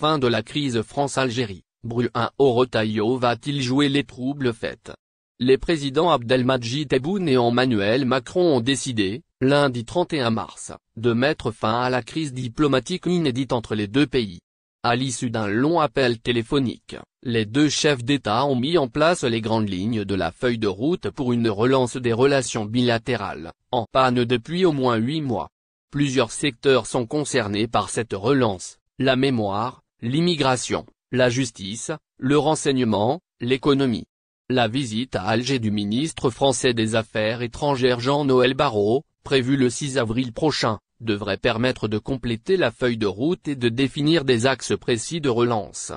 fin de la crise France-Algérie, Bruno Retailleau va-t-il jouer les troubles faits? Les présidents Abdelmadjid Tebboune et Emmanuel Macron ont décidé, lundi 31 mars, de mettre fin à la crise diplomatique inédite entre les deux pays. À l'issue d'un long appel téléphonique, les deux chefs d'État ont mis en place les grandes lignes de la feuille de route pour une relance des relations bilatérales, en panne depuis au moins 8 mois. Plusieurs secteurs sont concernés par cette relance, la mémoire, l'immigration, la justice, le renseignement, l'économie. La visite à Alger du ministre français des Affaires étrangères Jean-Noël Barrot, prévue le 6 avril prochain, devrait permettre de compléter la feuille de route et de définir des axes précis de relance.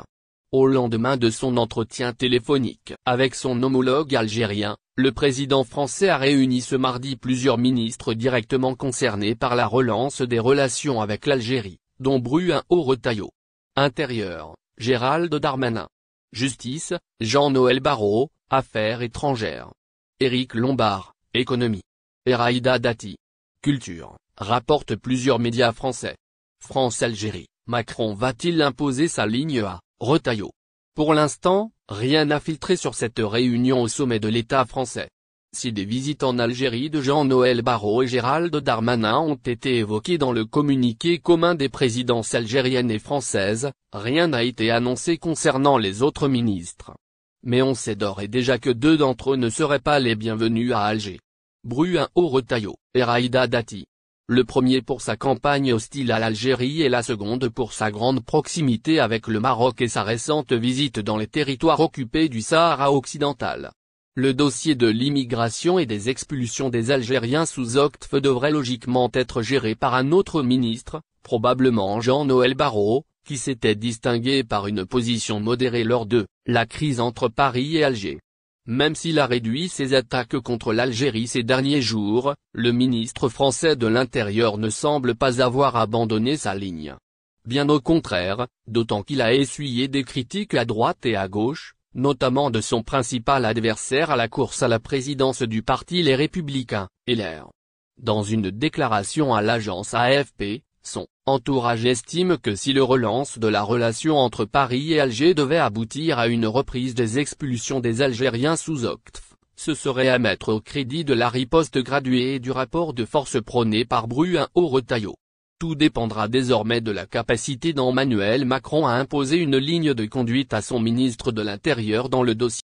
Au lendemain de son entretien téléphonique avec son homologue algérien, le président français a réuni ce mardi plusieurs ministres directement concernés par la relance des relations avec l'Algérie, dont Bruno Retailleau. Intérieur, Gérald Darmanin. Justice, Jean-Noël Barrot, Affaires étrangères. Éric Lombard, Économie. Et Raïda Dati. Culture, rapportent plusieurs médias français. France-Algérie, Macron va-t-il imposer sa ligne à Retailleau? Pour l'instant, rien n'a filtré sur cette réunion au sommet de l'État français. Si des visites en Algérie de Jean-Noël Barrot et Gérald Darmanin ont été évoquées dans le communiqué commun des présidences algériennes et françaises, rien n'a été annoncé concernant les autres ministres. Mais on sait d'ores et déjà que deux d'entre eux ne seraient pas les bienvenus à Alger. Bruno Retailleau et Raïda Dati. Le premier pour sa campagne hostile à l'Algérie et la seconde pour sa grande proximité avec le Maroc et sa récente visite dans les territoires occupés du Sahara occidental. Le dossier de l'immigration et des expulsions des Algériens sous OQTF devrait logiquement être géré par un autre ministre, probablement Jean-Noël Barrot, qui s'était distingué par une position modérée lors de la crise entre Paris et Alger. Même s'il a réduit ses attaques contre l'Algérie ces derniers jours, le ministre français de l'Intérieur ne semble pas avoir abandonné sa ligne. Bien au contraire, d'autant qu'il a essuyé des critiques à droite et à gauche, notamment de son principal adversaire à la course à la présidence du parti Les Républicains, LR. Dans une déclaration à l'agence AFP, son entourage estime que si le relance de la relation entre Paris et Alger devait aboutir à une reprise des expulsions des Algériens sous OQTF, ce serait à mettre au crédit de la riposte graduée et du rapport de force prôné par Bruno Retailleau. Tout dépendra désormais de la capacité d'Emmanuel Macron à imposer une ligne de conduite à son ministre de l'Intérieur dans le dossier.